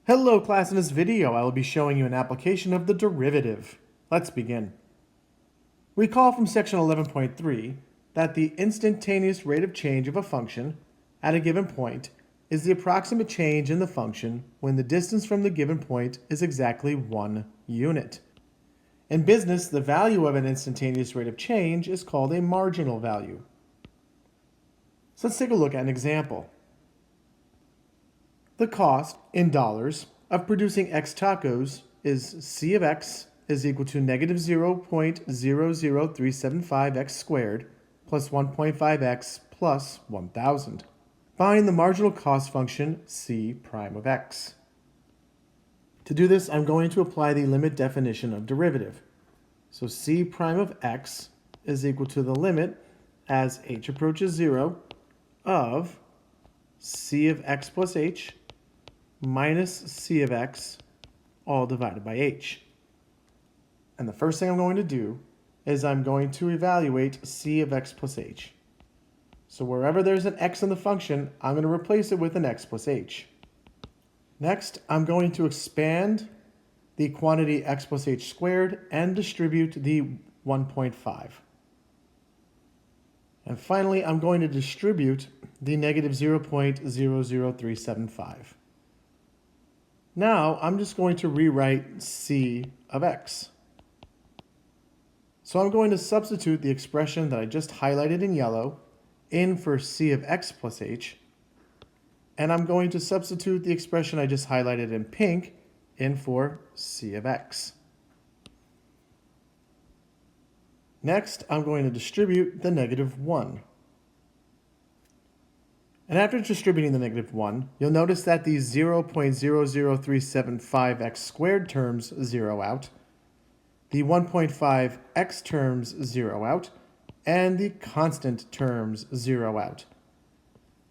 Hello class, in this video I will be showing you an application of the derivative. Let's begin. Recall from section 11.3 that the instantaneous rate of change of a function at a given point is the approximate change in the function when the distance from the given point is exactly 1 unit. In business, the value of an instantaneous rate of change is called a marginal value. So let's take a look at an example. The cost in dollars of producing X tacos is C of X is equal to negative 0.00375 X squared plus 1.5 X plus 1,000. Find the marginal cost function C prime of X. To do this, I'm going to apply the limit definition of derivative. So C prime of X is equal to the limit as H approaches 0 of C of X plus H minus C of X all divided by H. And the first thing I'm going to do is I'm going to evaluate C of X plus H. So wherever there's an X in the function, I'm going to replace it with an X plus H. Next, I'm going to expand the quantity X plus H squared and distribute the 1.5. And finally, I'm going to distribute the negative 0.00375. Now, I'm just going to rewrite C of X. So I'm going to substitute the expression that I just highlighted in yellow in for C of X plus H, and I'm going to substitute the expression I just highlighted in pink in for C of X. Next, I'm going to distribute the negative 1. And after distributing the negative 1, you'll notice that the 0.00375 x squared terms zero out, the 1.5 x terms zero out, and the constant terms zero out.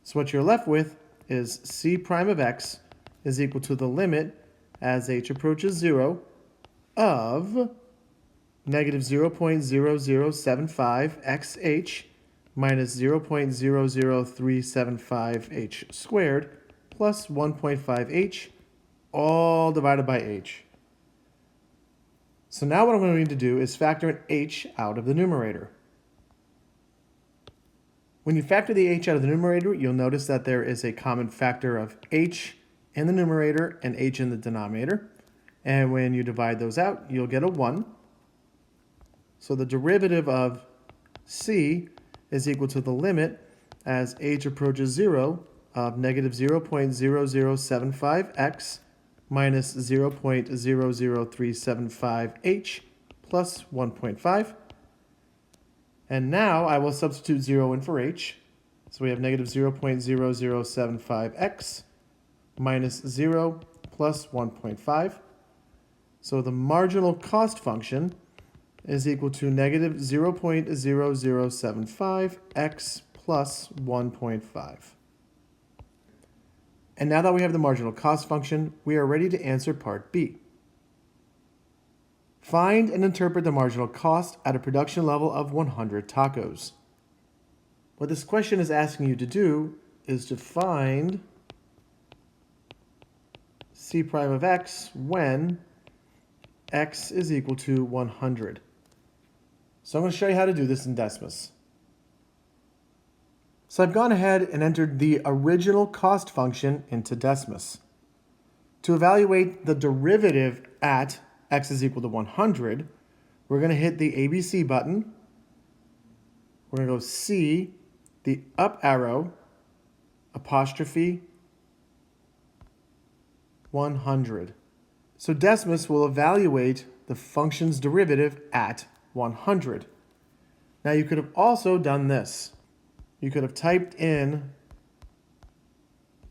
So what you're left with is C prime of X is equal to the limit as H approaches 0 of negative 0.0075 xh minus 0.00375h squared plus 1.5h all divided by h. So now what I'm going to need to do is factor an h out of the numerator. When you factor the h out of the numerator, you'll notice that there is a common factor of h in the numerator and h in the denominator. And when you divide those out, you'll get a 1. So the derivative of c is equal to the limit as h approaches 0 of negative 0.0075x minus 0.00375h plus 1.5. And now I will substitute 0 in for h. So we have negative 0.0075x minus 0 plus 1.5. So the marginal cost function is equal to negative 0.0075 x plus 1.5. And now that we have the marginal cost function, we are ready to answer part B. Find and interpret the marginal cost at a production level of 100 tacos. What this question is asking you to do is to find C prime of X when X is equal to 100. So I'm going to show you how to do this in Desmos. So I've gone ahead and entered the original cost function into Desmos. To evaluate the derivative at x is equal to 100, we're going to hit the ABC button. We're going to go C, the up arrow, apostrophe, 100. So Desmos will evaluate the function's derivative at 100. Now you could have also done this. You could have typed in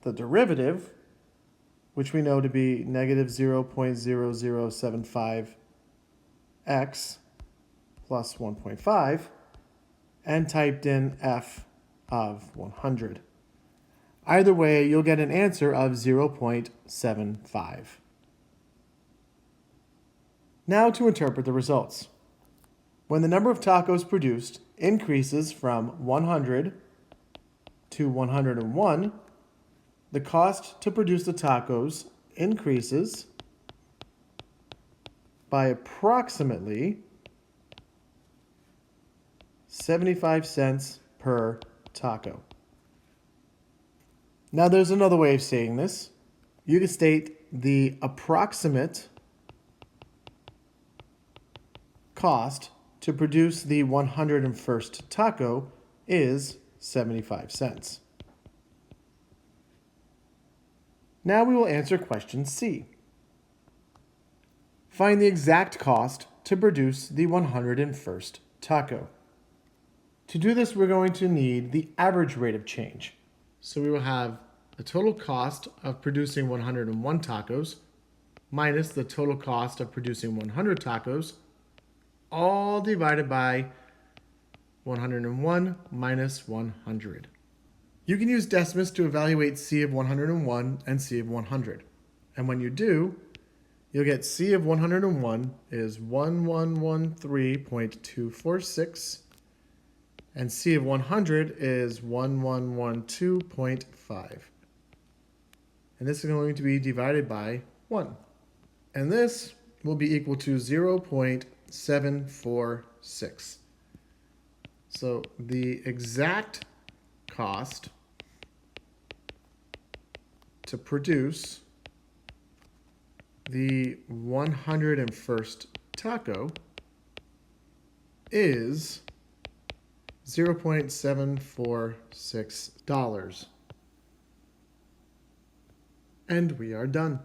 the derivative, which we know to be negative 0.0075 x plus 1.5, and typed in f of 100. Either way, you'll get an answer of 0.75. Now to interpret the results. When the number of tacos produced increases from 100 to 101, the cost to produce the tacos increases by approximately 75 cents per taco. Now there's another way of saying this. You can state the approximate cost to produce the 101st taco is 75 cents. Now we will answer question C. Find the exact cost to produce the 101st taco. To do this, we're going to need the average rate of change. So we will have the total cost of producing 101 tacos minus the total cost of producing 100 tacos, all divided by 101 minus 100. You can use Decimus to evaluate C of 101 and C of 100. And when you do, you'll get C of 101 is 1113.246, and C of 100 is 1112.5. And this is going to be divided by 1. And this will be equal to 0.746. So the exact cost to produce the 101st taco is $0.746. And we are done.